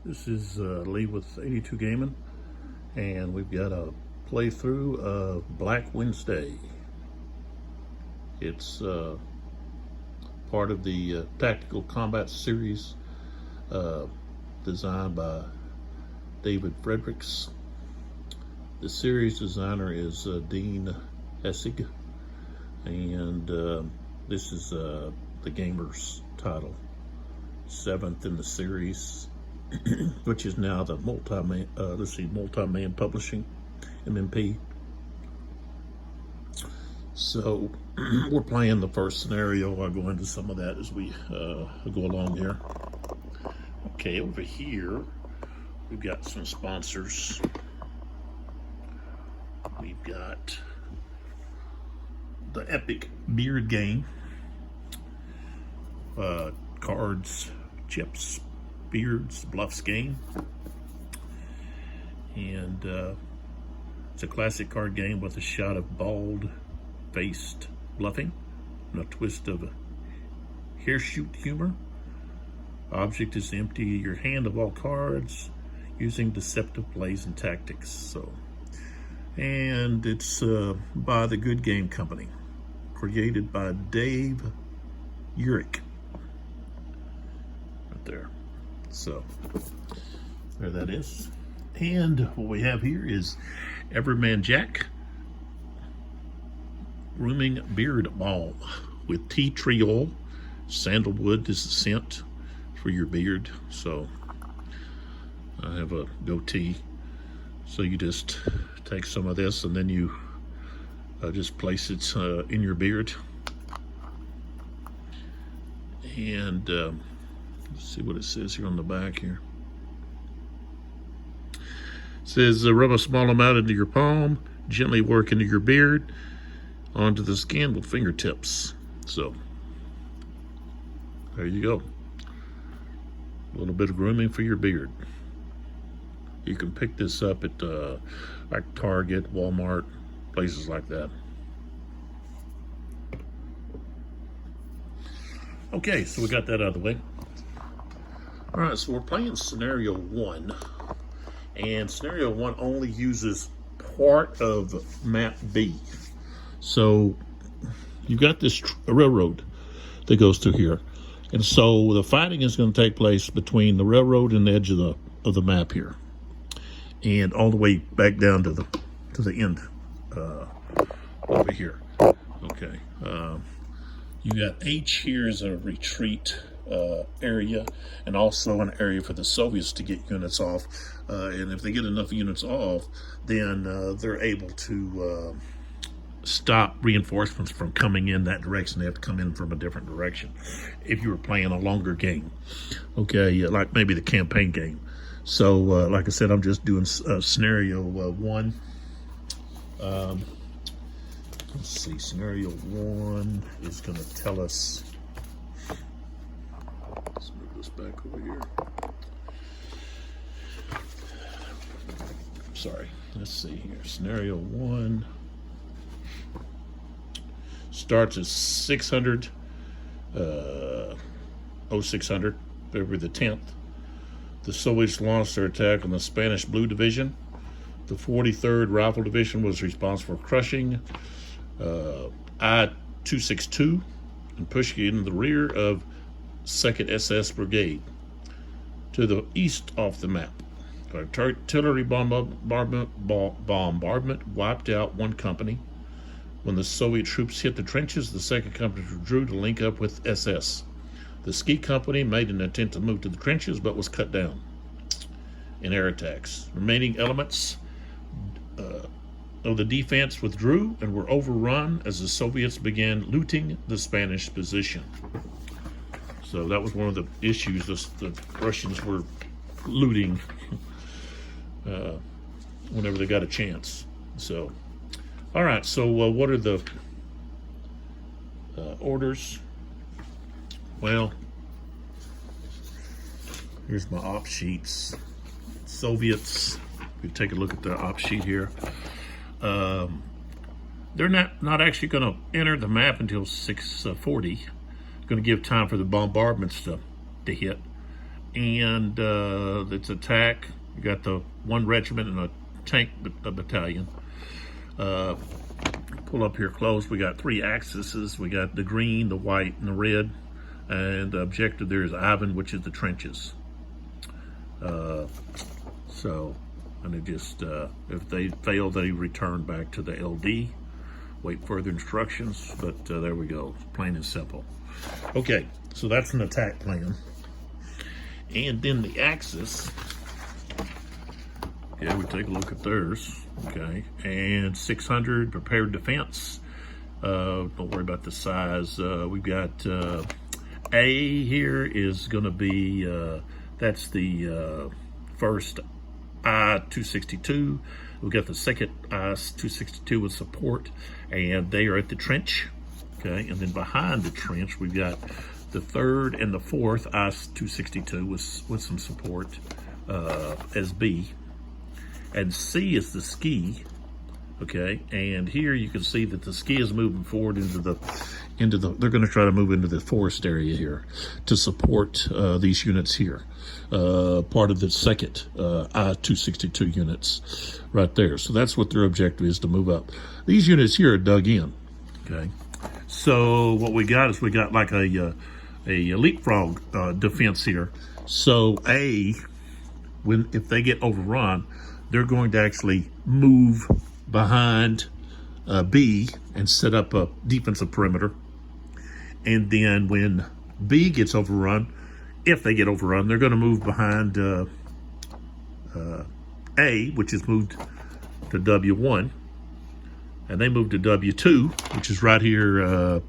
This is Lee with 82 Gaming, and we've got a playthrough of Black Wednesday. It's part of the Tactical Combat Series designed by David Friedrichs. The series designer is Dean N Essig, and this is the gamer's title, 7th in the series, which is now the multi-man publishing, MMP. So we're playing the first scenario. I'll go into some of that as we go along here. Okay, over here we've got some sponsors. We've got the Epic Beard Game, cards, chips, beards, bluffs game, and it's a classic card game with a shot of bald-faced bluffing and a twist of hair-shoot humor. Object is to empty your hand of all cards using deceptive plays and tactics. And it's by the Good Game Company, created by Dave Friedrichs. Right there. So there that is. And what we have here is Everyman Jack Grooming Beard Balm with tea tree oil. Sandalwood is the scent for your beard. So I have a goatee, so you just take some of this and then you just place it in your beard. And let's see what it says here on the back here. It says rub a small amount into your palm, gently work into your beard, onto the skin with fingertips. So there you go. A little bit of grooming for your beard. You can pick this up at like Target, Walmart, places like that. Okay, so we got that out of the way. All right, so we're playing scenario 1, and scenario 1 only uses part of map B. So you've got this railroad that goes through here, and so the fighting is going to take place between the railroad and the edge of the map here, and all the way back down to the end over here. Okay. You got H here as a retreat area, and also an area for the Soviets to get units off. And if they get enough units off, then they're able to stop reinforcements from coming in that direction. They have to come in from a different direction if you were playing a longer game. Okay, like maybe the campaign game. So, like I said, I'm just doing scenario 1. Let's see, scenario 1 is going to tell us. Let's move this back over here. Sorry, let's see here. Scenario 1 starts at 600, 0600, February the 10th. The Soviets launched their attack on the Spanish Blue Division. The 43rd Rifle Division was responsible for crushing I-262 and pushing in the rear of 2nd SS Brigade to the east off the map. Artillery bombardment wiped out one company. When the Soviet troops hit the trenches, the 2nd Company withdrew to link up with SS. The Ski Company made an attempt to move to the trenches, but was cut down in air attacks. Remaining elements of the defense withdrew and were overrun as the Soviets began looting the Spanish position. So that was one of the issues. The Russians were looting whenever they got a chance. So, all right. So what are the orders? Well, here's my op sheets. Soviets. We take a look at the op sheet here. They're not actually going to enter the map until 6:40. Going to give time for the bombardments to hit, and it's attack. You got the 1 regiment and a tank battalion. Pull up here close. We got 3 axes. We got the green, the white, and the red. And the objective there is Ivan, which is the trenches. And they just, if they fail, they return back to the LD. Wait further instructions, but there we go, plain and simple. Okay, so that's an attack plan. And then the Axis, yeah, we take a look at theirs, okay. And 600 prepared defense. Don't worry about the size. We've got A here is gonna be, that's the first I-262. We've got the second I-262 with support, and they are at the trench, okay? And then behind the trench, we've got the 3rd and the 4th I-262 with some support as B. And C is the ski, okay? And here you can see that the ski is moving forward into the, they're gonna try to move into the forest area here to support these units here. Part of the second I-262 units right there. So that's what their objective is, to move up. These units here are dug in, okay? So what we got is we got like a leapfrog defense here. So if they get overrun, they're going to actually move behind B and set up a defensive perimeter. And then when B gets overrun, if they get overrun, they're going to move behind A, which is moved to W1, and they move to W2, which is right here,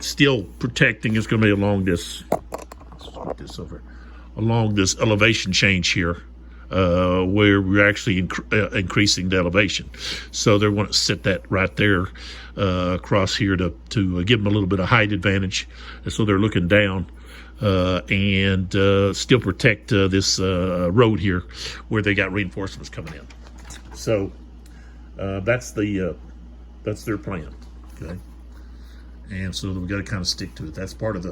still protecting. It's going to be along this, let's put this over, along this elevation change here, where we're actually increasing the elevation. So they want to set that right there across here to give them a little bit of height advantage. And so they're looking down and still protect this road here where they got reinforcements coming in. So that's their plan, okay? And so we got to kind of stick to it. That's part of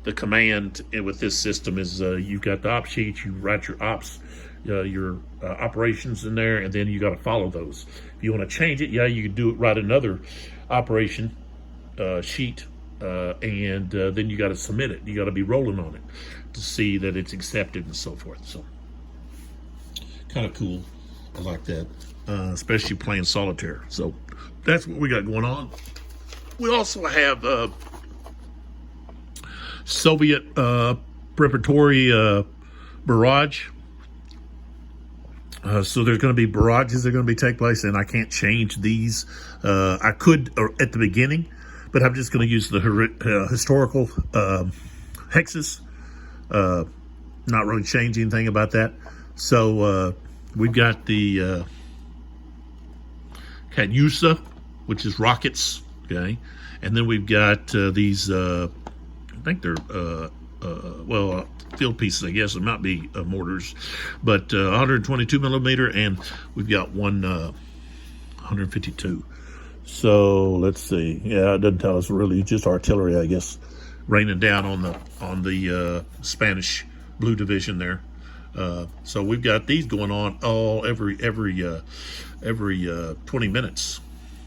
the command with this system is you've got the op sheet, you write your ops, your operations in there, and then you got to follow those. If you want to change it, yeah, you can do it, write another operation sheet, and then you got to submit it. You got to be rolling on it to see that it's accepted and so forth. So kind of cool. I like that, especially playing solitaire. So that's what we got going on. We also have Soviet preparatory barrage. So there's going to be barrages that are going to take place, and I can't change these. I could at the beginning, but I'm just going to use the historical hexes. Not really change anything about that. So we've got the Katyusha, which is rockets, okay? And then we've got these, I think they're, field pieces, I guess. It might be mortars, but 122 millimeter, and we've got one 152. So let's see. Yeah, it doesn't tell us really. It's just artillery, I guess, raining down on the Spanish Blue Division there. So we've got these going on every 20 minutes,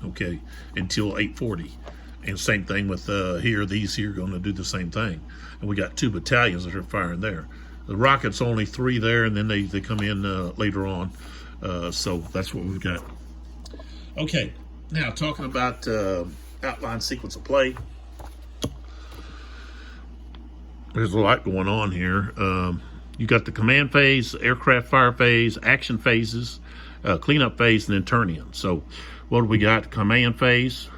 okay, until 8:40. And same thing with here. These here are going to do the same thing. And we got 2 battalions that are firing there. The rockets only 3 there, and then they come in later on. So that's what we've got. Okay, now talking about outline sequence of play. There's a lot going on here. You got the command phase, aircraft fire phase, action phases, cleanup phase, and then turn in. So what do we got? Command phase.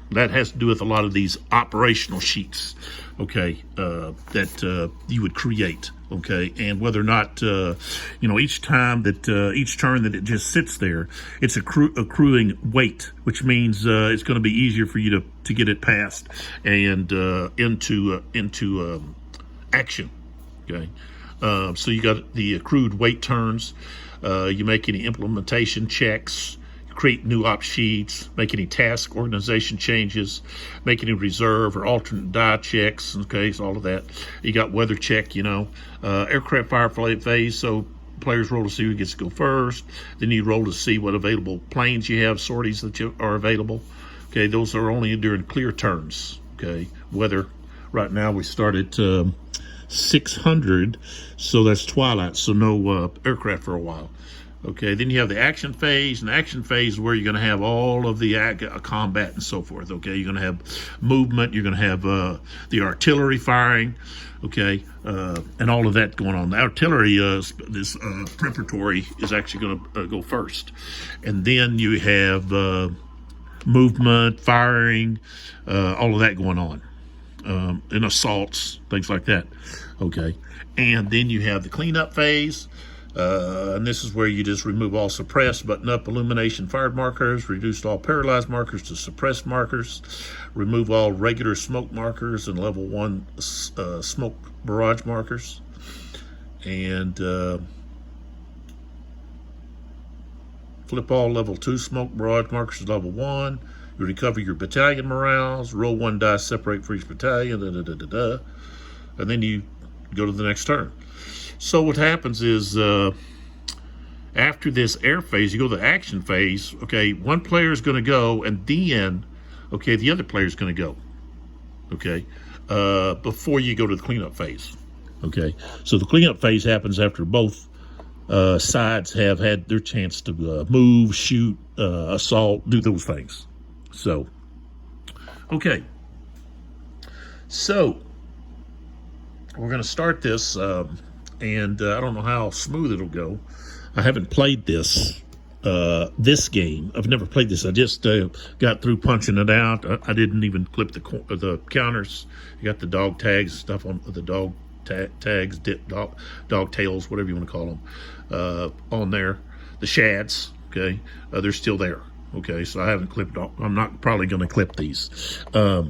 That has to do with a lot of these operational sheets, okay, that you would create, okay, and whether or not, each time that, each turn that it just sits there, it's accruing weight, which means it's going to be easier for you to get it passed and into action, okay. So you got the accrued weight turns, you make any implementation checks, create new op sheets, make any task organization changes, make any reserve or alternate die checks, okay, so all of that. You got weather check, aircraft firefight phase, so players roll to see who gets to go first. Then you roll to see what available planes you have, sorties that are available. Okay, those are only during clear turns. Okay, weather, right now we start at 600, so that's twilight, so no aircraft for a while. Okay, then you have the action phase, and the action phase is where you're going to have all of the combat and so forth. Okay, you're going to have movement, you're going to have the artillery firing, okay, and all of that going on. The artillery, this preparatory, is actually going to go first, and then you have movement, firing, all of that going on, and assaults, things like that. Okay, and then you have the cleanup phase. And this is where you just remove all suppressed, button up illumination fired markers, reduced all paralyzed markers to suppressed markers, remove all regular smoke markers and level 1 smoke barrage markers, and flip all level 2 smoke barrage markers to level 1. You recover your battalion morales, roll 1 die, separate for each battalion, and then you go to the next turn. So what happens is after this air phase, you go to the action phase. Okay, one player is going to go, and then, okay, the other player is going to go. Okay, before you go to the cleanup phase. Okay, so the cleanup phase happens after both sides have had their chance to move, shoot, assault, do those things. So, okay, so we're going to start this. And I don't know how smooth it'll go. I haven't played this game. I've never played this. I just got through punching it out. I didn't even clip the counters. You got the dog tags, stuff on the dog tags, dog tails, whatever you want to call them, on there. The shads, okay, they're still there. Okay, so I haven't clipped all. I'm not probably going to clip these. I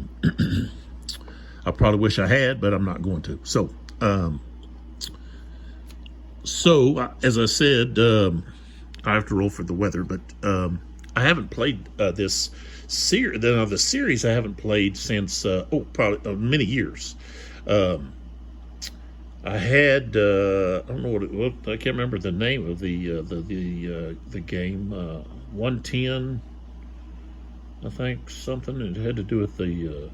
probably wish I had, but I'm not going to. So, as I said, I have to roll for the weather, but I haven't played this series. The series I haven't played since probably many years. I had I don't know what it was. I can't remember the name of the game. 110, I think, something. It had to do with the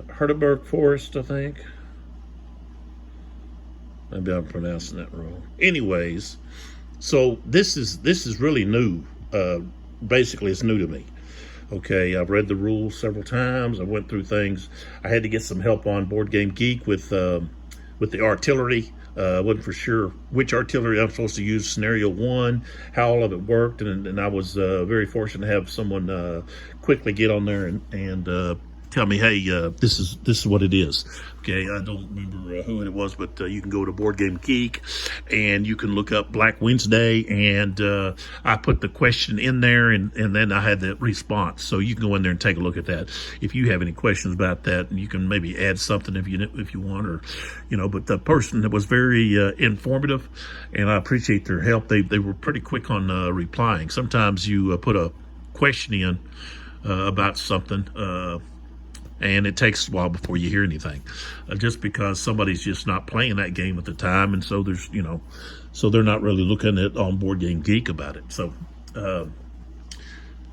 Herdeberg Forest, I think. Maybe I'm pronouncing that wrong. Anyways, so this is really new. Basically, it's new to me. Okay, I've read the rules several times. I went through things. I had to get some help on Board Game Geek with the artillery. I wasn't for sure which artillery I'm supposed to use. Scenario 1, how all of it worked, and I was very fortunate to have someone quickly get on there and tell me, hey, this is what it is. Okay, I don't remember who it was, but you can go to Board Game Geek and you can look up Black Wednesday, and I put the question in there, and then I had the response. So you can go in there and take a look at that if you have any questions about that, and you can maybe add something if you want, or But the person that was very informative, and I appreciate their help. They were pretty quick on replying. Sometimes you put a question in about something. And it takes a while before you hear anything, just because somebody's just not playing that game at the time, and so there's, so they're not really looking at on Board Game Geek about it. So,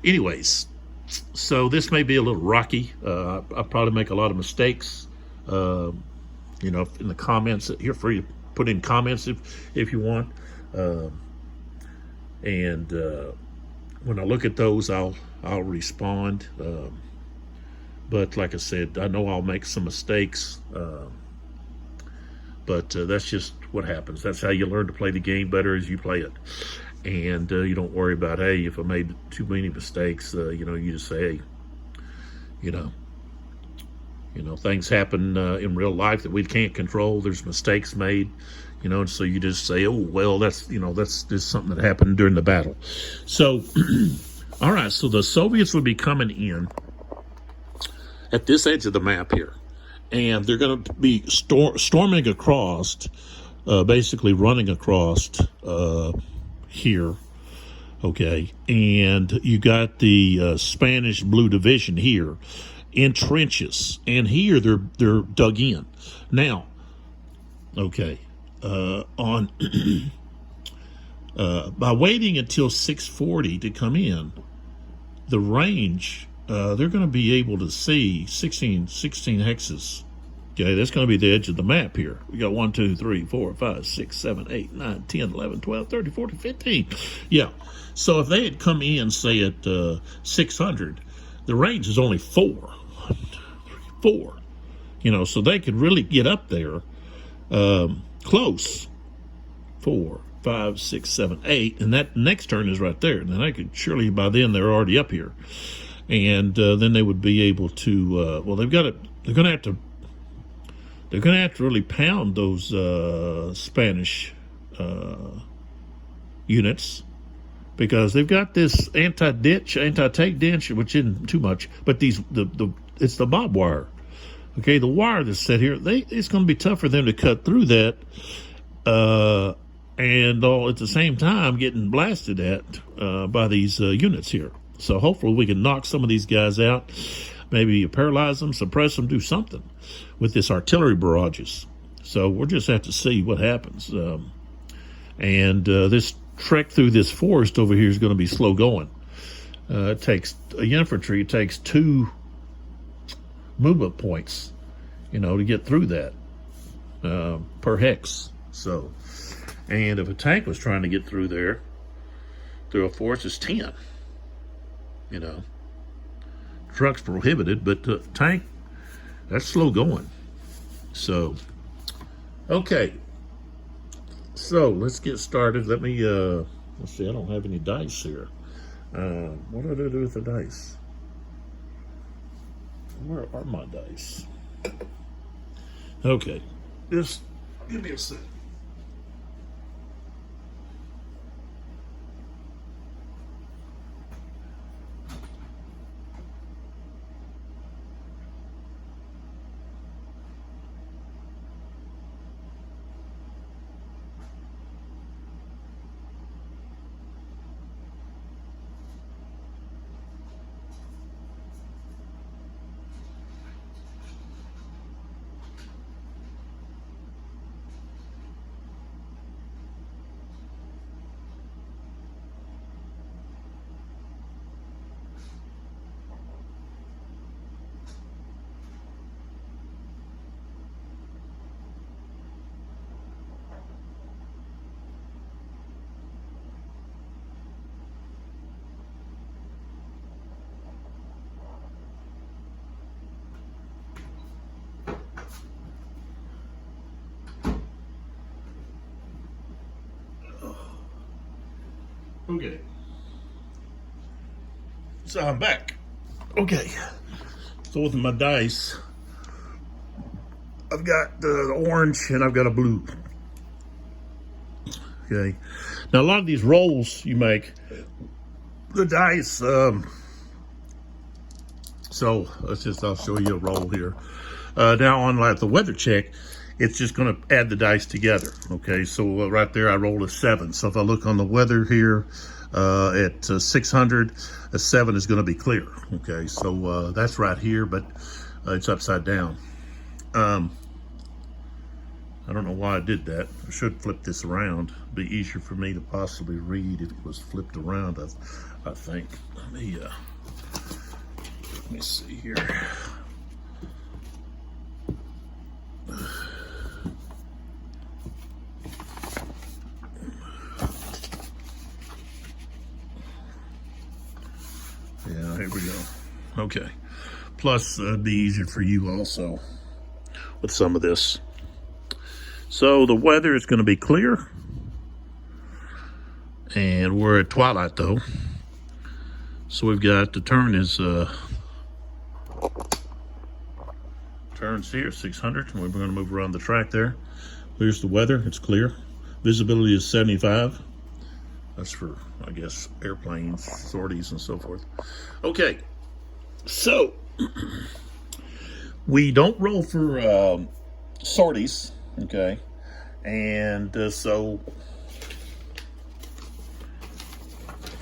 anyways, so this may be a little rocky. I'll probably make a lot of mistakes. In the comments, you're free to put in comments if you want, and when I look at those, I'll respond. But like I said, I know I'll make some mistakes, but that's just what happens. That's how you learn to play the game better, as you play it. And you don't worry about, hey, if I made too many mistakes, you just say, hey, things happen in real life that we can't control. There's mistakes made, and so you just say, oh, well, that's just something that happened during the battle. So, all right, so the Soviets would be coming in at this edge of the map here, and they're going to be storming across, basically running across here, okay, and you got the Spanish Blue Division here in trenches, and here they're dug in. Now, okay, on by waiting until 6:40 to come in, the range, they're going to be able to see 16 hexes. Okay, that's going to be the edge of the map here. We got 1, 2, 3, 4, 5, 6, 7, 8, 9, 10, 11, 12, 13, 14, 15. Yeah. So if they had come in, say, at 600, the range is only 4. 4. You know, so they could really get up there close. 4, 5, 6, 7, 8. And that next turn is right there. And then I could surely by then they're already up here. And then they would be able to, well, they're going to have to really pound those Spanish units, because they've got this anti-tank ditch, which isn't too much, but it's the barbed wire. Okay, the wire that's set here, it's going to be tough for them to cut through that, and all at the same time getting blasted at by these units here. So hopefully we can knock some of these guys out, maybe paralyze them, suppress them, do something with this artillery barrages. So we'll just have to see what happens. This trek through this forest over here is going to be slow going. It takes infantry. It takes 2 movement points, you know, to get through that per hex. So, and if a tank was trying to get through there, through a forest, it's 10. You know, truck's prohibited, but tank, that's slow going. So, okay. So let's get started. Let me, let's see, I don't have any dice here. What do I do with the dice? Where are my dice? Okay, just give me a sec. Okay. So I'm back. Okay. So with my dice, I've got the orange and I've got a blue. Okay. Now a lot of these rolls you make, the dice, so I'll show you a roll here. Now on like the weather check, it's just going to add the dice together. Okay, so right there I rolled a 7. So if I look on the weather here at 600, a 7 is going to be clear. Okay, so that's right here, but it's upside down. I don't know why I did that. I should flip this around. It'd be easier for me to possibly read if it was flipped around, I think. Let me see here. Yeah, here we go. Okay. Plus, it'd be easier for you also with some of this. So the weather is going to be clear. And we're at twilight, though. So we've got the turn is, turns here, 600. We're going to move around the track there. Here's the weather. It's clear. Visibility is 75. That's for, I guess, airplanes, sorties, and so forth. Okay, so we don't roll for sorties, okay? And so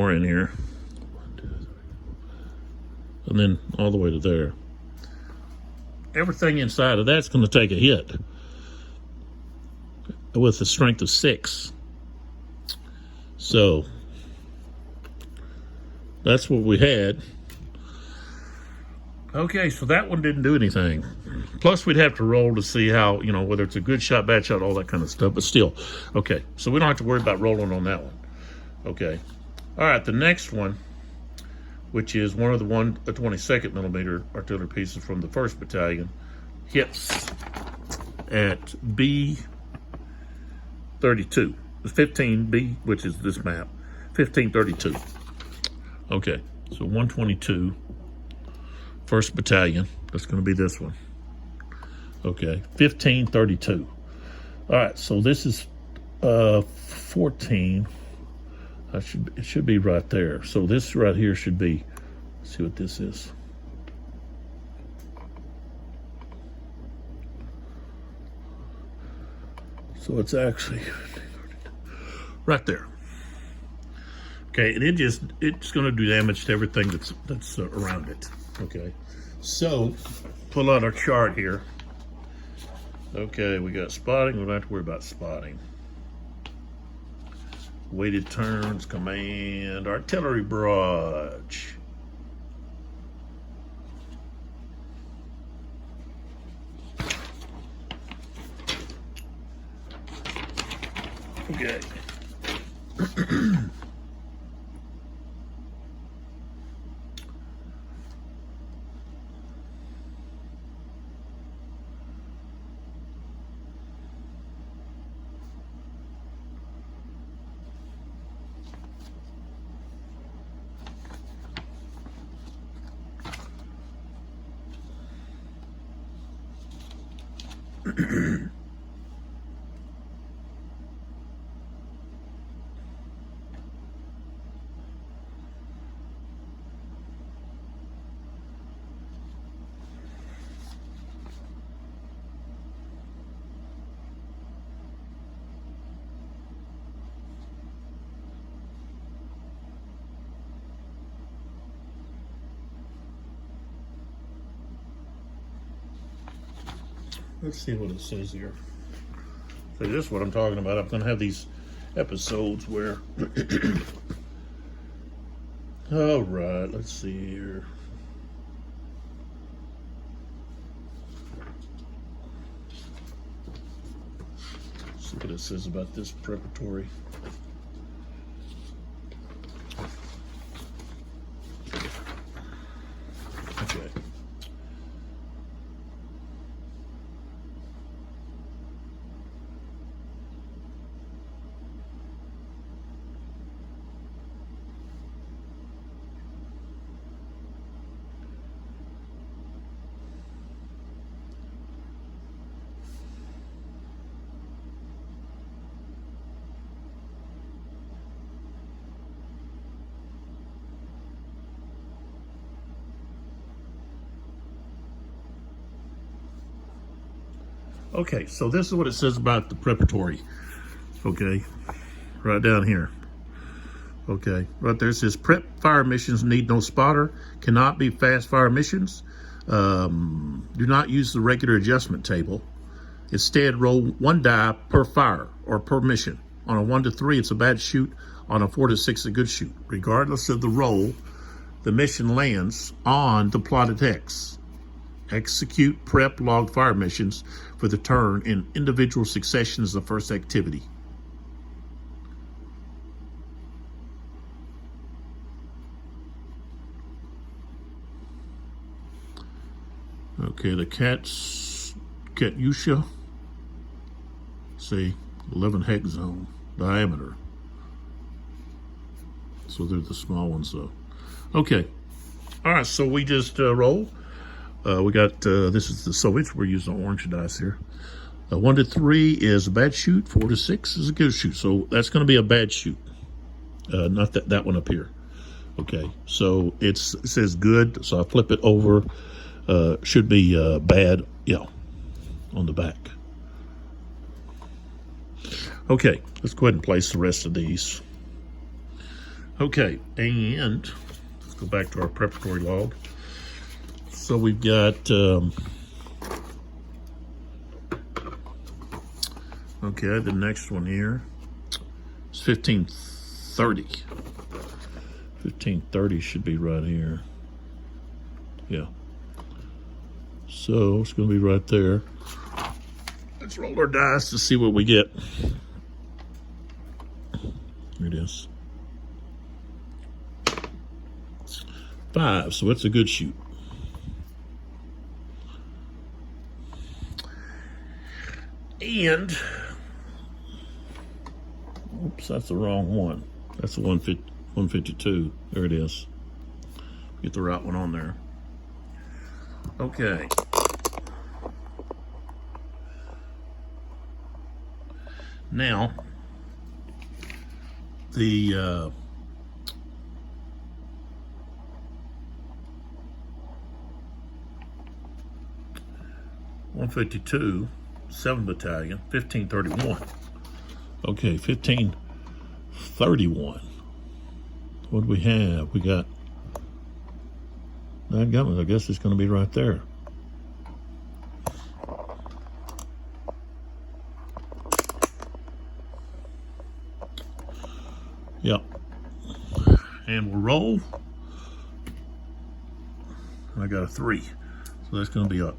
more in here. And then all the way to there. Everything inside of that's going to take a hit with a strength of 6. So that's what we had. Okay, so that one didn't do anything. Plus, we'd have to roll to see how, whether it's a good shot, bad shot, all that kind of stuff. But still, okay. So we don't have to worry about rolling on that one. Okay. All right, the next one, which is one of the 22nd millimeter artillery pieces from the 1st Battalion, hits at B32. The 15B, which is this map, 1532. Okay, so 122. 1st Battalion, that's going to be this one. Okay, 1532. All right, so this is 14. It should be right there. So this right here should be, let's see what this is. So it's actually right there. Okay, and it's going to do damage to everything that's around it. Okay, so pull out our chart here. Okay, we got spotting. We don't have to worry about spotting. Weighted turns, command, artillery barrage. Okay. Let's see what it says here. So this is what I'm talking about. I'm going to have these episodes where... All right, let's see here. See what it says about this preparatory. Okay. Okay, so this is what it says about the preparatory. Okay, right down here. Okay, right there it says prep fire missions need no spotter, cannot be fast fire missions. Do not use the regular adjustment table. Instead, roll 1 die per fire or per mission. On a 1 to 3, it's a bad shoot. On a 4 to 6, a good shoot. Regardless of the roll, the mission lands on the plotted hex. Execute prep log fire missions for the turn in individual succession as the first activity. Okay, the Katyusha, say 11 hex zone diameter. So they're the small ones though. Okay, all right, so we just roll. We got, this is the Soviets, we're using orange dice here. 1 to 3 is a bad shoot, 4 to 6 is a good shoot. So that's going to be a bad shoot, not that one up here. Okay, so it says good, so I flip it over. Should be bad, yeah, on the back. Okay, let's go ahead and place the rest of these. Okay, and let's go back to our preparatory log. So we've got, okay, the next one here is 1530. 1530 should be right here. Yeah. So it's going to be right there. Let's roll our dice to see what we get. Here it is. 5, so it's a good shoot. And, oops, that's the wrong one. That's the 152. There it is. Get the right one on there. Okay. Now, the 152, 7th Battalion, 1531. Okay, 1531. What do we have? We got that gun. I guess it's going to be right there. Yep. And we'll roll. I got a 3. So that's going to be up.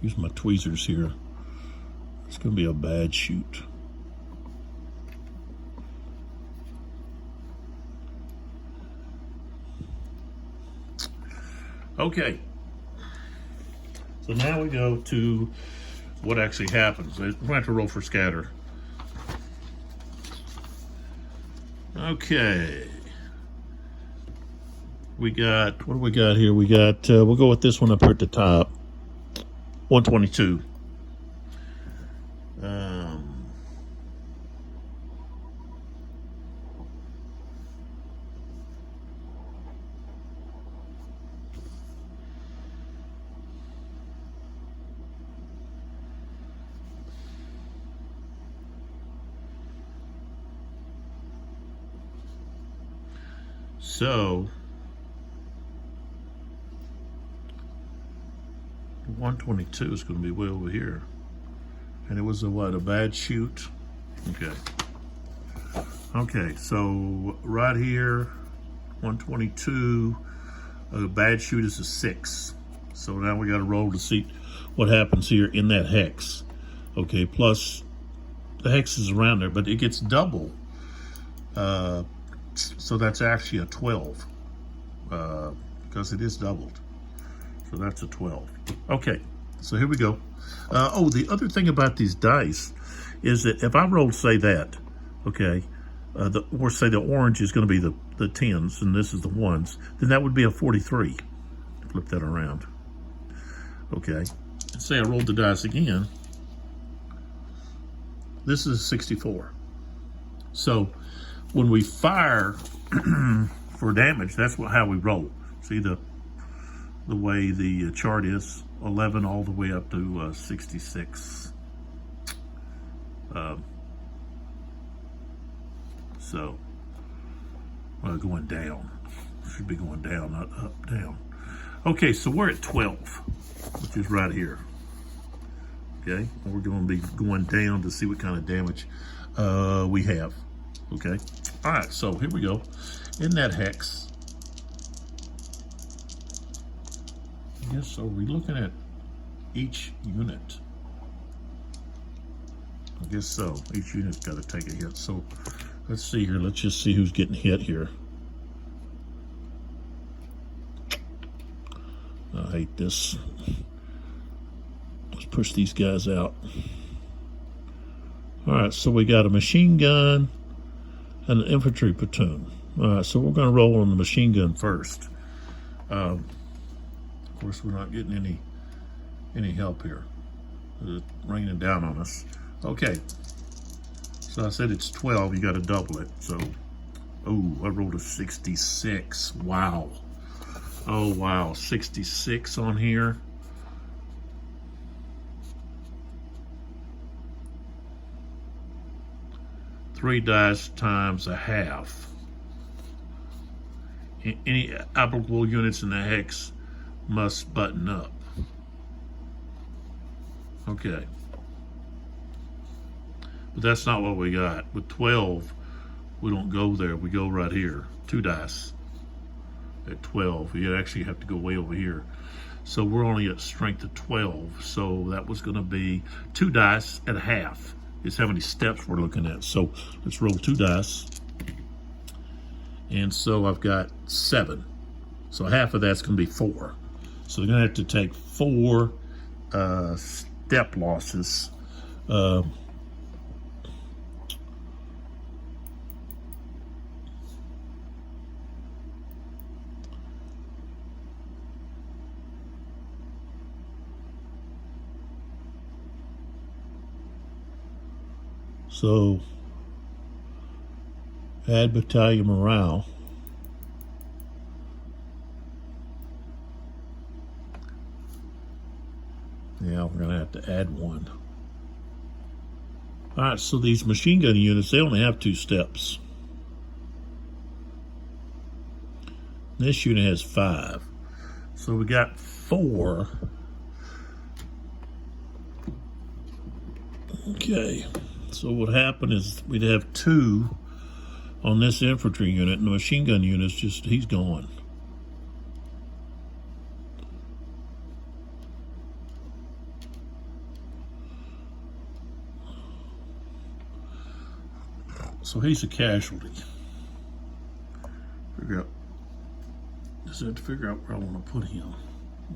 Use my tweezers here. It's going to be a bad shoot. Okay. So now we go to what actually happens. We're going to have to roll for scatter. Okay. We got, what do we got here? We got, we'll go with this one up here at the top. 122. So 122 is going to be way over here. And it was a what, a bad shoot? Okay. Okay, so right here, 122, a bad shoot is a 6. So now we got to roll to see what happens here in that hex. Okay, plus the hex is around there, but it gets double. So that's actually a 12 because it is doubled. So that's a 12. Okay, so here we go. Oh, the other thing about these dice is that if I rolled, say that, okay, or say the orange is going to be the 10s and this is the 1s, then that would be a 43. Flip that around. Okay, say I rolled the dice again. This is 64. So when we fire for damage, that's how we roll. See the way the chart is, 11 all the way up to 66. So going down. Should be going down, not up, down. Okay, so we're at 12, which is right here. Okay, and we're going to be going down to see what kind of damage we have. Okay, all right, so here we go. In that hex, I guess, are we looking at each unit? I guess so. Each unit's got to take a hit. So let's see here. Let's just see who's getting hit here. I hate this. Let's push these guys out. All right, so we got a machine gun and an infantry platoon. All right, so we're going to roll on the machine gun first. Of course, we're not getting any help here. It's raining down on us. Okay, so I said it's 12. You got to double it. So, oh, I rolled a 66. Wow. Oh, wow, 66 on here. Three dice times a half. Any applicable units in the hex must button up. Okay. But that's not what we got. With 12, we don't go there. We go right here. 2 dice. At 12, you actually have to go way over here. So we're only at strength of 12. So that was going to be 2 dice at a half. Is how many steps we're looking at. So let's roll 2 dice. And so I've got 7. So half of that's going to be 4. So they're going to have to take 4 step losses. So, add battalion morale. Yeah, we're going to have to add 1. All right, so these machine gun units, they only have 2 steps. This unit has 5. So we got 4. Okay. So what happened is we'd have 2 on this infantry unit, and the machine gun unit's just, he's gone. So he's a casualty. Just have to figure out where I want to put him.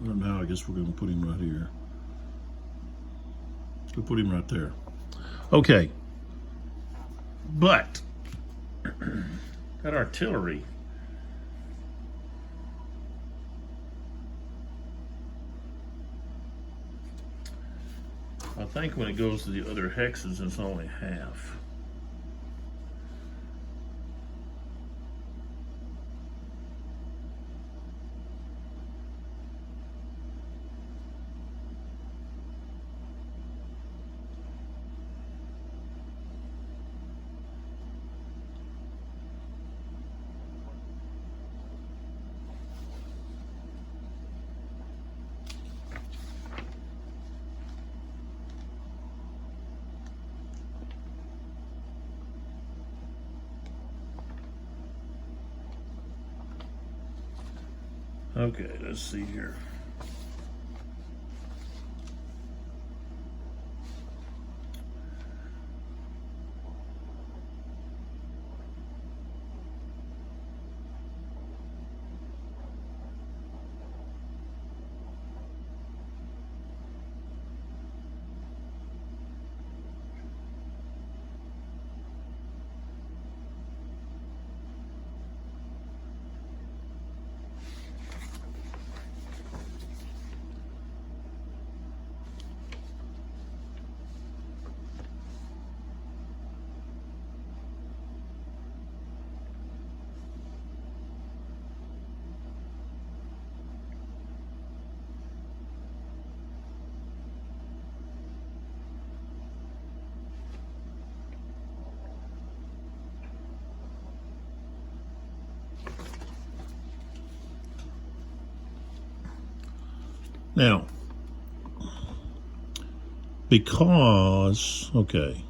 Well, now I guess we're going to put him right here. We'll put him right there. Okay, but that artillery, I think when it goes to the other hexes, it's only half. Okay, let's see here. Now, because, okay,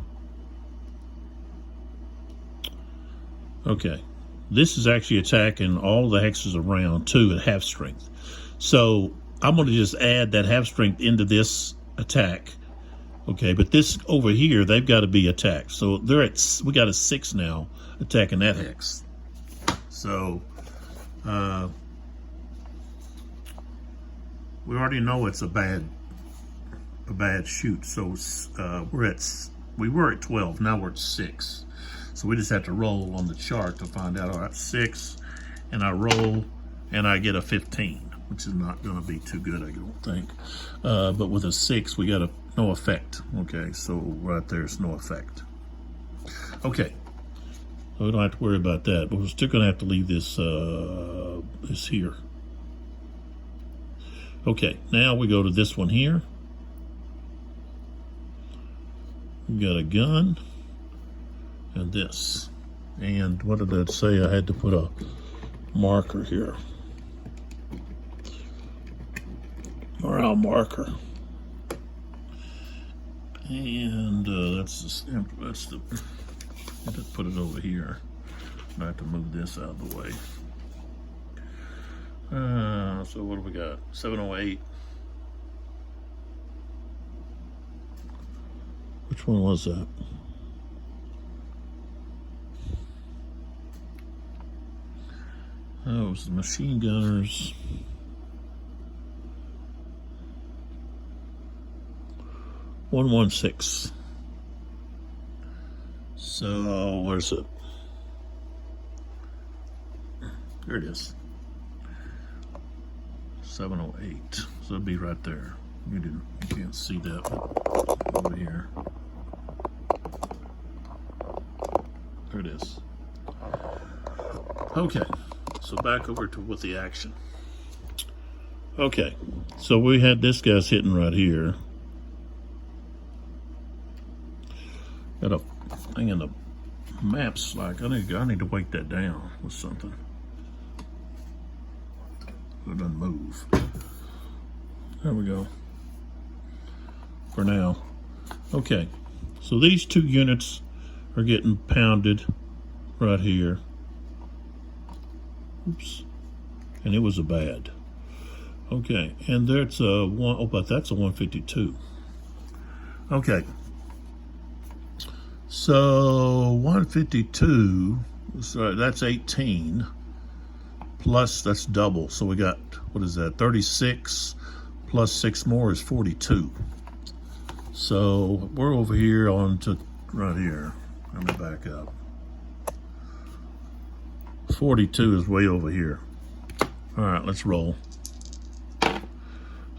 this is actually attacking all the hexes around too at half strength. So I'm going to just add that half strength into this attack. Okay, but this over here, they've got to be attacked. So they're at, we got a 6 now attacking that hex. So, we already know it's a bad shoot. So we were at 12, now we're at 6. So we just have to roll on the chart to find out. All right, 6, and I roll, and I get a 15, which is not going to be too good, I don't think. But with a 6, we got no effect. Okay, so right there's no effect. Okay, so we don't have to worry about that, but we're still going to have to leave this this here. Okay, now we go to this one here. We got a gun and this. And what did that say? I had to put a marker here. Morale marker. And that's the, I just put it over here. I have to move this out of the way. So what do we got? 708. Which one was that? Oh, it was the machine gunners. $116. So where's it? There it is. 708. So it'll be right there. You can't see that over here. There it is. Okay. So back over to with the action. Okay. So we had this guy's hitting right here. Got a thing in the maps like I need to weight that down with something. It doesn't move. There we go. For now. Okay. So these 2 units are getting pounded right here. Oops. And it was a bad. Okay. And there's a one, oh, but that's a 152. Okay. So 152, so that's 18. Plus, that's double. So we got, what is that, 36 plus 6 more is 42. So we're over here on to right here. Let me back up. 42 is way over here. All right, let's roll.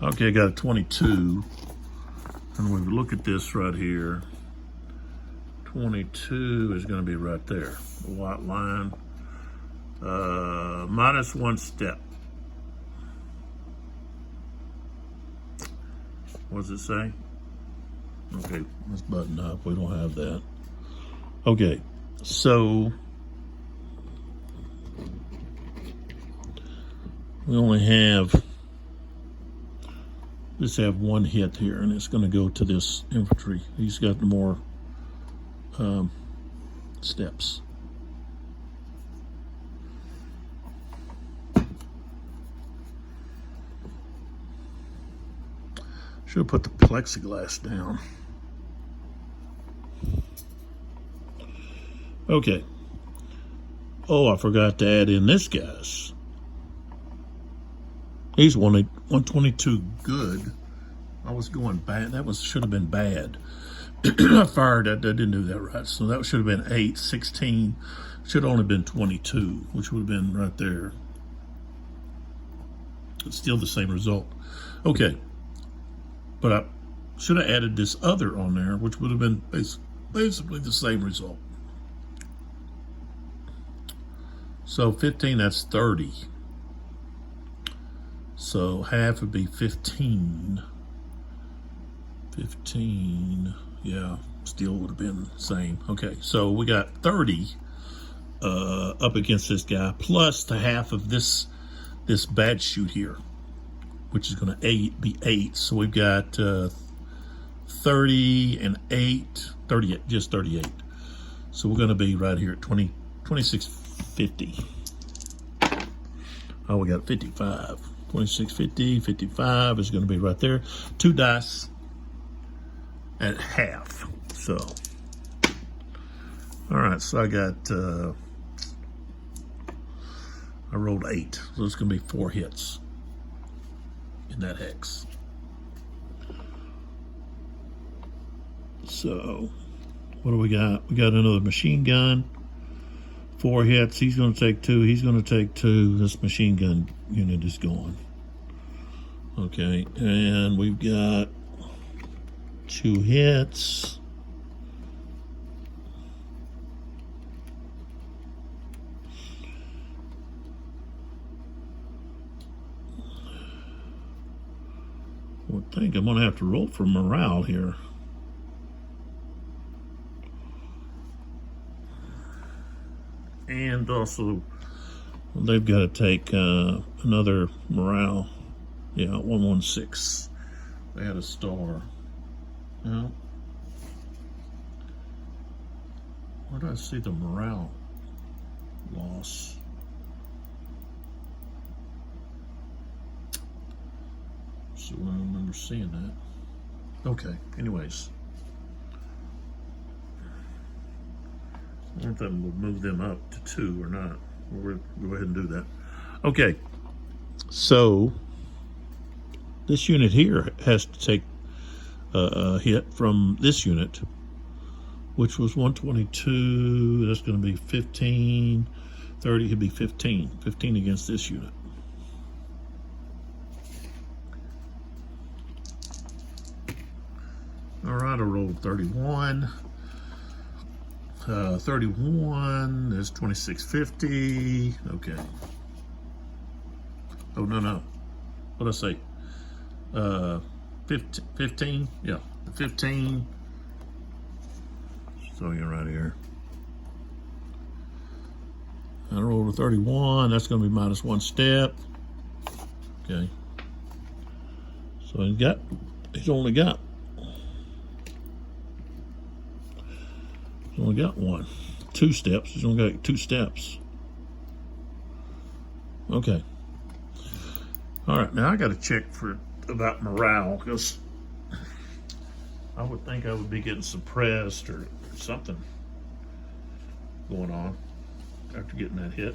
Okay, I got a 22. And we look at this right here. 22 is going to be right there. The white line. Minus 1 step. What does it say? Okay, let's button up. We don't have that. Okay, so we only have, just have 1 hit here, and it's going to go to this infantry. He's got more steps. Should have put the plexiglass down. Okay. Oh, I forgot to add in this gas. He's 122 good. I was going bad. That should have been bad. I fired that. I didn't do that right. So that should have been 8, 16. Should have only been 22, which would have been right there. It's still the same result. Okay. But I should have added this other on there, which would have been basically the same result. So 15, that's 30. So half would be 15. 15, yeah, still would have been the same. Okay, so we got 30 up against this guy, plus the half of this bad shoot here, which is going to be 8. So we've got 30 and 8, 38, just 38. So we're going to be right here at 2650. Oh, we got 55. 2650, 55 is going to be right there. 2 dice at half. So, all right, so I got, I rolled 8. So it's going to be 4 hits in that hex. So, what do we got? We got another machine gun. 4 hits. He's going to take 2. He's going to take 2. This machine gun unit is gone. Okay, and we've got 2 hits. I think I'm going to have to roll for morale here. And also, they've got to take another morale. Yeah, 116. They had a star. Yeah. Where do I see the morale loss? So I don't remember seeing that. Okay, anyways. I don't know if we'll move them up to 2 or not. We'll go ahead and do that. Okay, so this unit here has to take a hit from this unit, which was 122. That's going to be 15, 30. It'd be 15. 15 against this unit. All right, I rolled 31. 31 is 2650. Okay. Oh, no. What did I say? 15? Yeah, 15. So you're right here. I rolled a 31. That's going to be minus 1 step. Okay. So he's only got 1. 2 steps. He's only got 2 steps. Okay. All right. Now I got to check about morale, because I would think I would be getting suppressed or something going on after getting that hit.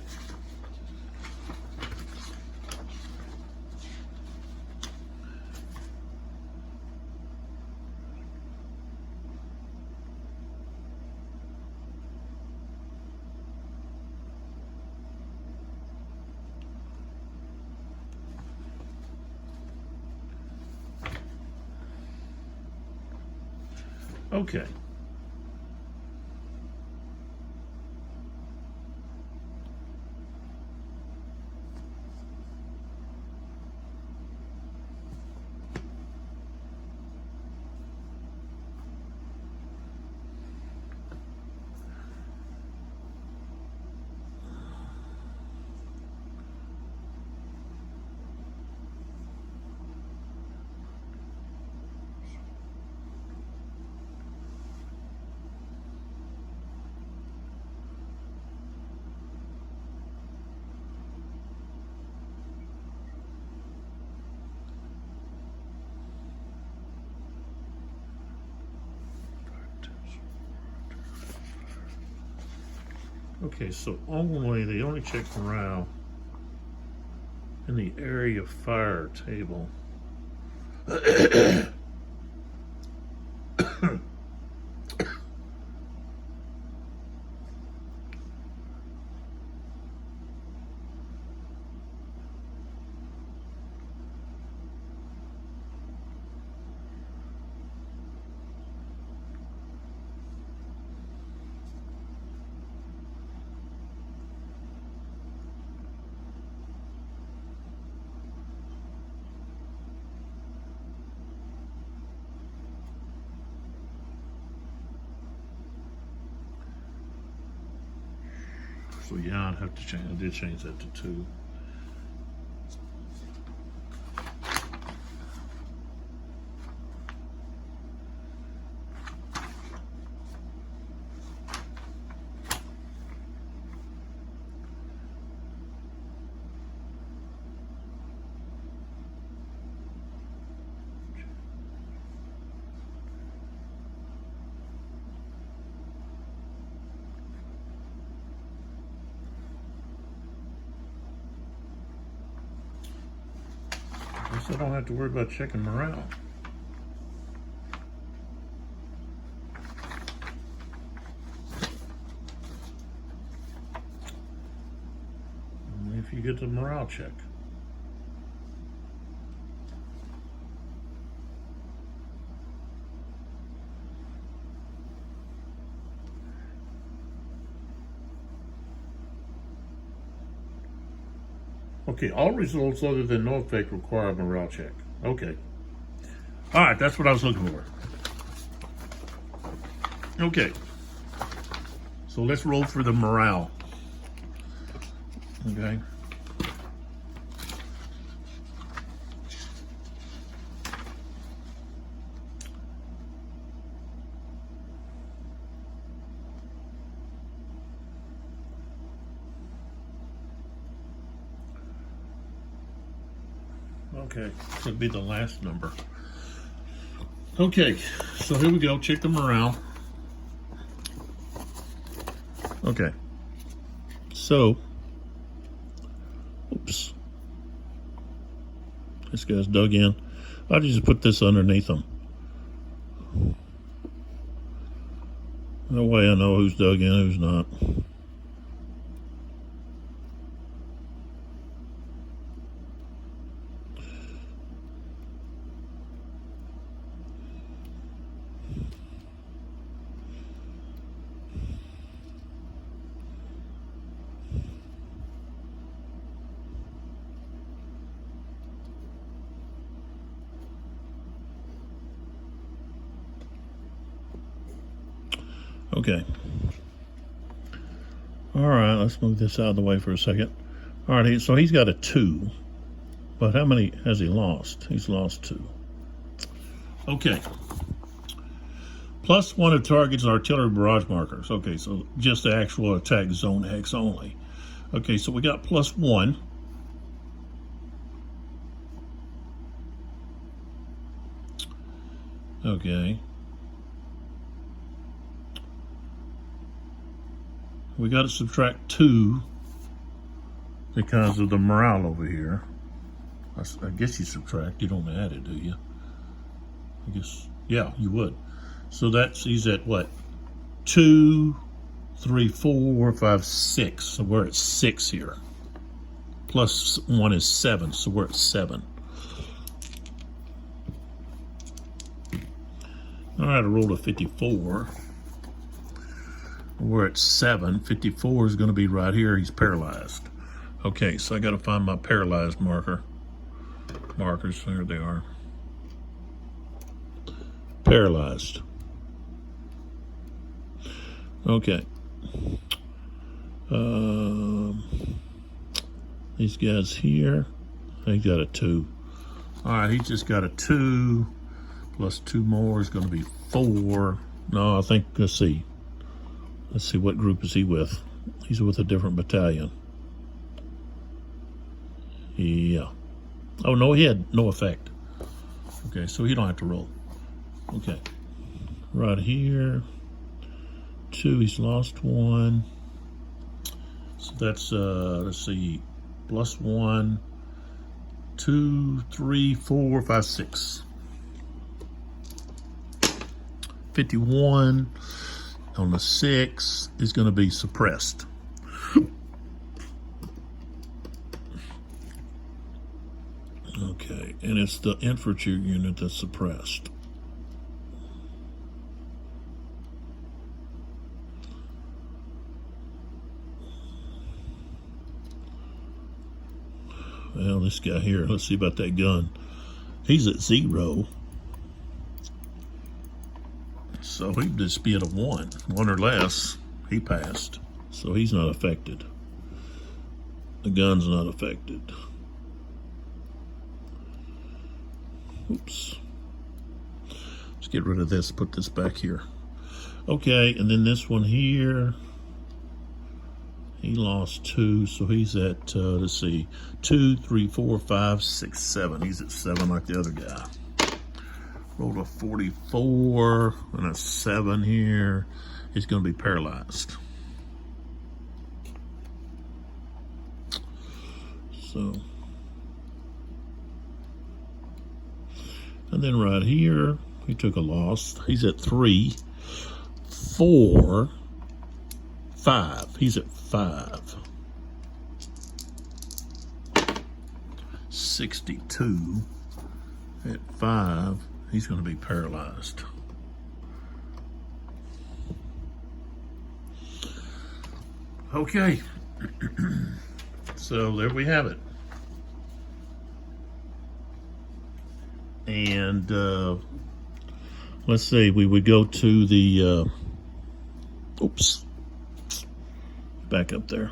Okay. Okay, so they only check morale in the area fire table. So yeah, I'd have to change. I did change that to 2. I guess I don't have to worry about checking morale. Only if you get the morale check. Okay, all results other than no effect require a morale check. Okay. All right, that's what I was looking for. Okay. So let's roll for the morale. Okay. Okay, could be the last number. Okay, so here we go. Check the morale. Okay. So, oops. This guy's dug in. I'll just put this underneath him. No way I know who's dug in, who's not. Okay. All right, let's move this out of the way for a second. All right, so he's got a 2. But how many has he lost? He's lost 2. Okay. +1 of targets and artillery barrage markers. Okay, so just the actual attack zone hex only. Okay, so we got +1. Okay. We got to subtract 2 because of the morale over here. I guess you subtract, you don't add it, do you? I guess, yeah, you would. So he's at what? 2, 3, 4, 5, 6. So we're at 6 here. +1 is 7, so we're at 7. All right, I rolled a 54. We're at 7. 54 is going to be right here. He's paralyzed. Okay, so I got to find my paralyzed markers. There they are. Paralyzed. Okay. These guys here, he got a 2. All right, he's just got a 2 plus 2 more is going to be 4. No, I think, let's see. Let's see, what group is he with? He's with a different battalion. Yeah. Oh, no, he had no effect. Okay, so he don't have to roll. Okay. Right here. 2, he's lost 1. That's let's see, +1, 2, 3, 4, 5, 6. 51 on the 6 is going to be suppressed. Okay, and it's the infantry unit that's suppressed. Well, this guy here, let's see about that gun. He's at 0. So he'd just be at a 1 or less. He passed. So he's not affected. The gun's not affected. Oops. Let's get rid of this, put this back here. Okay, and then this one here, he lost 2, so he's at, let's see, 2, 3, 4, 5, 6, 7. He's at 7 like the other guy. Rolled a 44 and a 7 here. He's going to be paralyzed. So, and then right here, he took a loss. He's at 3, 4, 5. He's at 5. 62 at 5. He's going to be paralyzed. Okay. So there we have it. And let's say we would go to the, oops, back up there.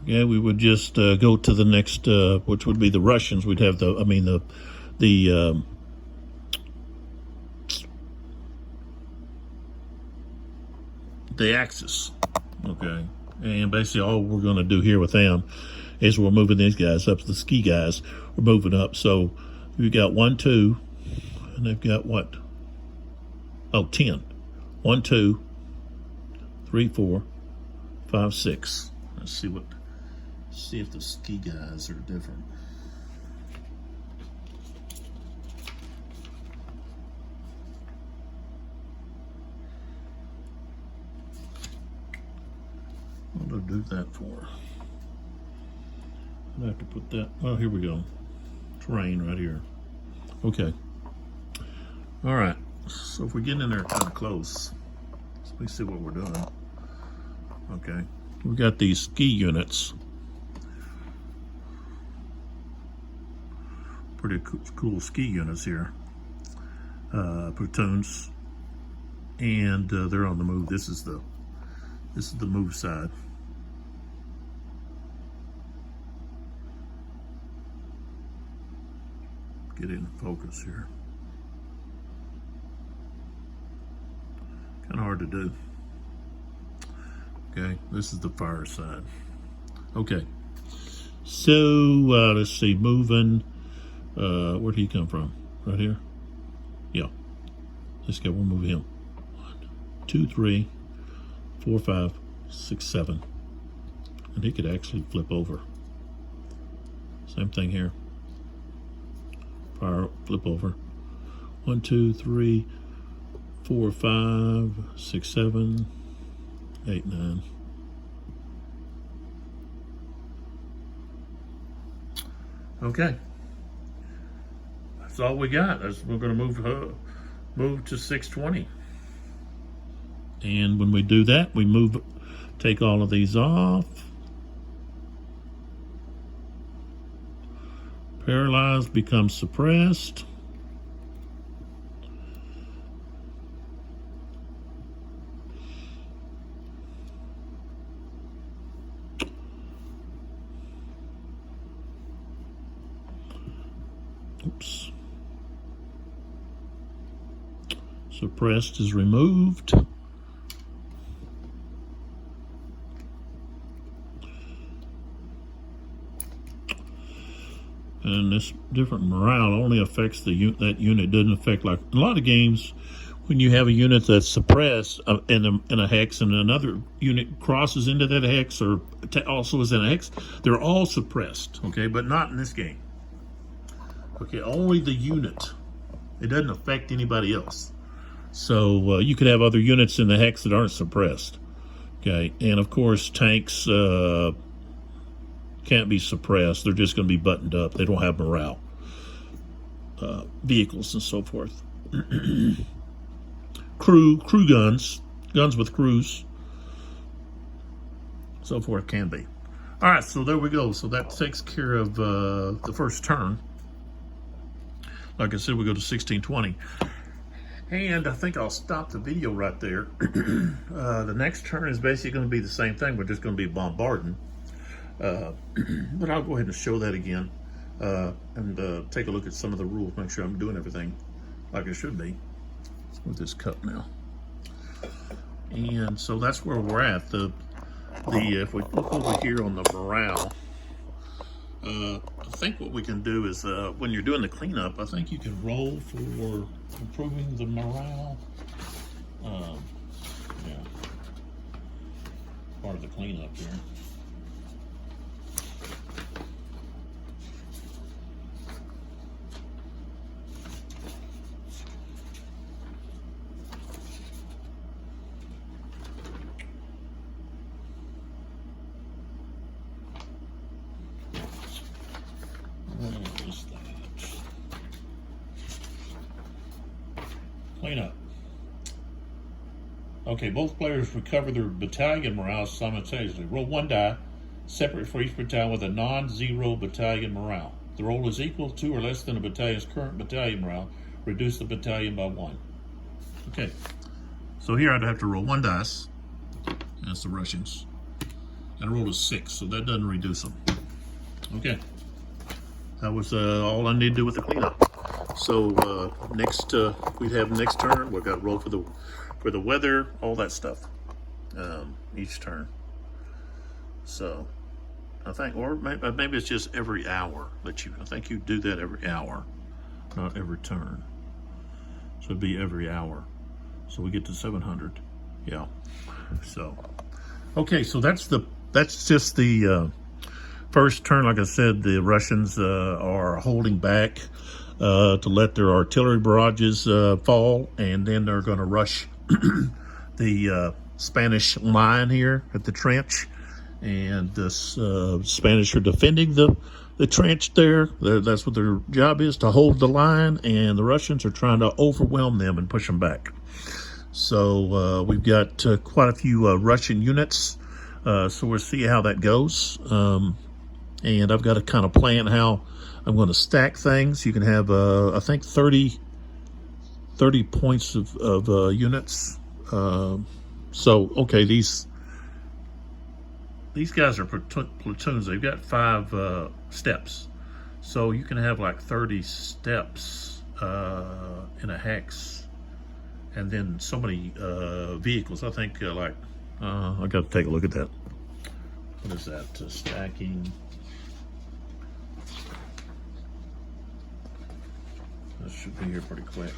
Yeah, we would just go to the next, which would be the Russians. We'd have the Axis. Okay. And basically all we're going to do here with them is we're moving these guys up, the ski guys. We're moving up. So we've got 1, 2, and they've got what? Oh, 10. 1, 2, 3, 4, 5, 6. Let's see if the ski guys are different. What do I do that for? I have to put that. Oh, here we go. Terrain right here. Okay. All right. So if we get in there kind of close, let me see what we're doing. Okay. We've got these ski units. Pretty cool ski units here. Platoons. And they're on the move. This is the move side. Get in focus here. Kind of hard to do. Okay, this is the fire side. Okay, so let's see, moving. Where'd he come from? Right here? Yeah. This guy, we'll move him. 1, 2, 3, 4, 5, 6, 7. And he could actually flip over. Same thing here. Fire, flip over. 1, 2, 3, 4, 5, 6, 7, 8, 9. Okay. That's all we got. We're going to move to 620. And when we do that, we take all of these off. Paralyzed becomes suppressed. Oops. Suppressed is removed. And this different morale only affects that unit. Doesn't affect, like a lot of games when you have a unit that's suppressed in a hex and another unit crosses into that hex or also is in a hex, they're all suppressed, okay, but not in this game. Okay, only the unit. It doesn't affect anybody else. So you could have other units in the hex that aren't suppressed, okay, and of course tanks can't be suppressed. They're just going to be buttoned up. They don't have morale. Vehicles and so forth. crew guns with crews, so forth can be. All right, so there we go. So that takes care of the first turn. Like I said, we go to 1620. And I think I'll stop the video right there. The next turn is basically going to be the same thing. We're just going to be bombarding. But I'll go ahead and show that again. And take a look at some of the rules, make sure I'm doing everything like it should be with this cup now. And so that's where we're at. If we look over here on the morale, I think what we can do is when you're doing the cleanup, I think you can roll for improving the morale. Yeah, part of the cleanup here. Clean up. Okay, both players recover their battalion morale simultaneously. Roll one die, separate for each battalion with a non-zero battalion morale. The roll is equal to or less than a battalion's current battalion morale. Reduce the battalion by 1. Okay, so here I'd have to roll 1 dice. That's the Russians. And I rolled a 6, so that doesn't reduce them. Okay, that was all I need to do with the cleanup. So next we have next turn. We've got to roll for the weather, all that stuff. Each turn. So I think, or maybe it's just every hour that I think you do that every hour, not every turn. So it'd be every hour. So we get to 700. Yeah. So okay. So that's just the first turn. Like I said, the Russians are holding back to let their artillery barrages fall, and then they're going to rush the Spanish line here at the trench, and the Spanish are defending the trench there. That's what their job is, to hold the line, and the Russians are trying to overwhelm them and push them back. So we've got quite a few Russian units, so we'll see how that goes, and I've got to kind of plan how I'm going to stack things. You can have, I think, 30 points of units. So, okay, these guys are platoons. They've got 5 steps. So you can have like 30 steps in a hex. And then so many vehicles. I think I got to take a look at that. What is that? Stacking. This should be here pretty quick.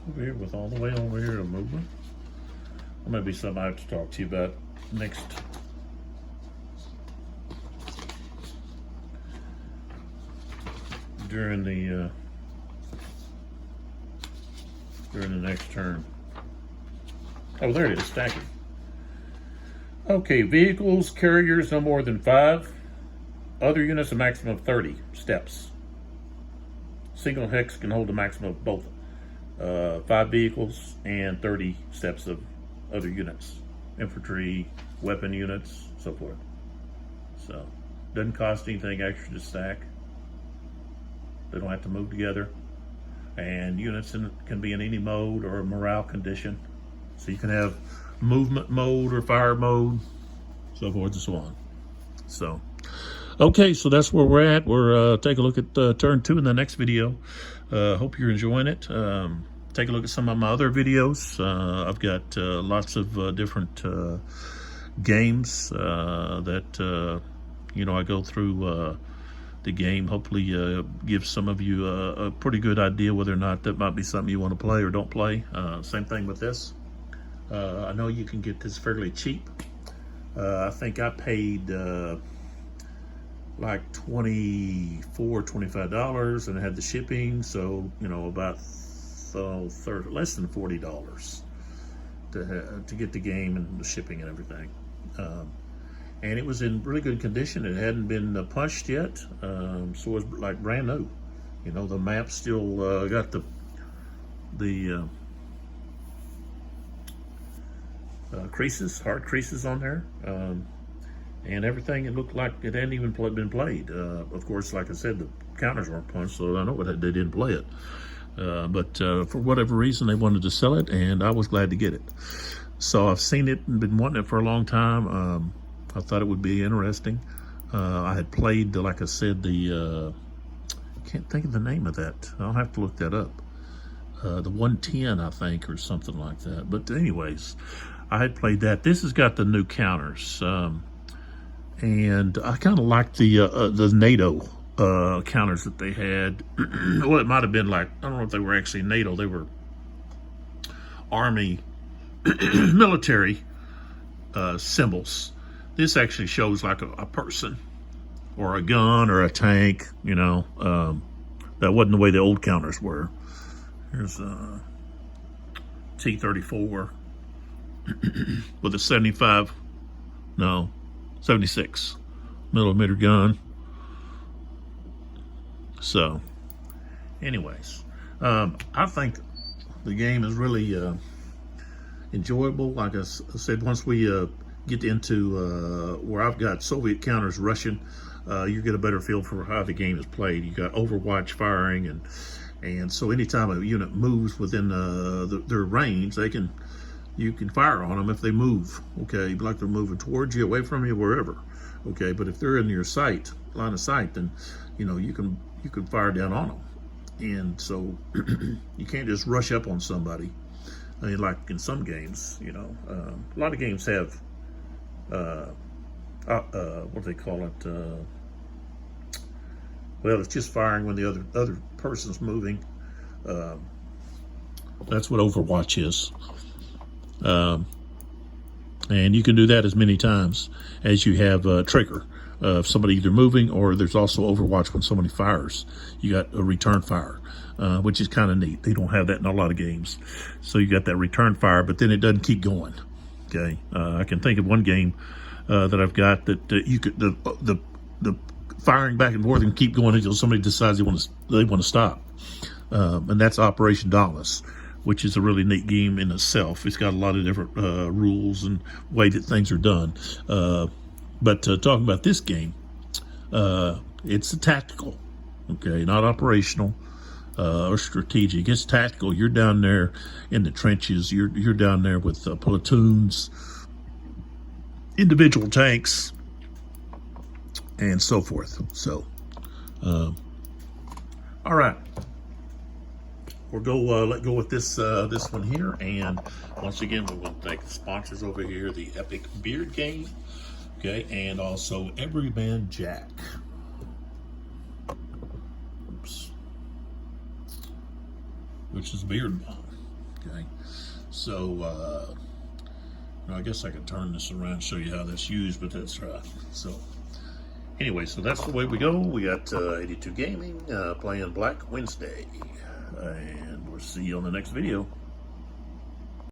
Over here, with all the way over here to movement. That might be something I have to talk to you about next. During the next turn. Oh, there it is, stacking. Okay, vehicles, carriers, no more than 5. Other units, a maximum of 30 steps. Single hex can hold a maximum of both 5 vehicles and 30 steps of other units. Infantry, weapon units, so forth. So, doesn't cost anything extra to stack. They don't have to move together. And units can be in any mode or morale condition. So you can have movement mode or fire mode, so forth and so on. So, Okay, so that's where we're at. We're take a look at turn 2 in the next video. Hope you're enjoying it. Take a look at some of my other videos. I've got lots of different games that I go through the game. Hopefully give some of you a pretty good idea whether or not that might be something you want to play or don't play. Same thing with this. I know you can get this fairly cheap. I think I paid like $25 and I had the shipping, so about less than $40 to get the game and the shipping and everything. And it was in really good condition. It hadn't been punched yet, so it was like brand new. The map still got the creases, hard creases on there, and everything. It looked like it hadn't even been played. Of course, like I said, the counters weren't punched, so I know they didn't play it. But for whatever reason, they wanted to sell it, and I was glad to get it. So I've seen it and been wanting it for a long time. I thought it would be interesting. I had played, like I said, can't think of the name of that. I'll have to look that up. The 110, I think, or something like that. But anyways, I had played that. This has got the new counters. And I kind of like the NATO counters that they had. Well, it might have been like, I don't know if they were actually NATO. They were Army military symbols. This actually shows like a person or a gun or a tank, that wasn't the way the old counters were. Here's a T-34 with a 76 millimeter gun. So anyways, I think the game is really enjoyable. Like I said, once we get into where I've got Soviet counters, Russian, you get a better feel for how the game is played. You got overwatch firing, and so anytime a unit moves within their range, you can fire on them if they move. Okay, like they're moving towards you, away from you, wherever. Okay, but if they're in your line of sight, then you can fire down on them. And so you can't just rush up on somebody. I mean, like in some games, a lot of games have what do they call it? Well, it's just firing when the other person's moving. That's what Overwatch is. And you can do that as many times as you have a trigger of somebody either moving, or there's also Overwatch when somebody fires. You got a return fire, which is kind of neat. They don't have that in a lot of games. So you got that return fire, but then it doesn't keep going. Okay, I can think of one game that I've got that you could the firing back and forth and keep going until somebody decides they want to stop, and that's Operation Dallas, which is a really neat game in itself. It's got a lot of different rules and way that things are done. But talking about this game, it's a tactical, okay, not operational or strategic. It's tactical. You're down there in the trenches. You're down there with platoons, individual tanks, and so forth. So, all right. We'll go let go with this one here, and once again we want to thank the sponsors over here, the Epic Beard Game, okay, and also Everyman Jack. Oops. Which is Beard Bomb. Okay, so I guess I could turn this around and show you how that's used, but that's right. So anyway, so that's the way we go. We got 82 Gaming playing Black Wednesday. And we'll see you on the next video.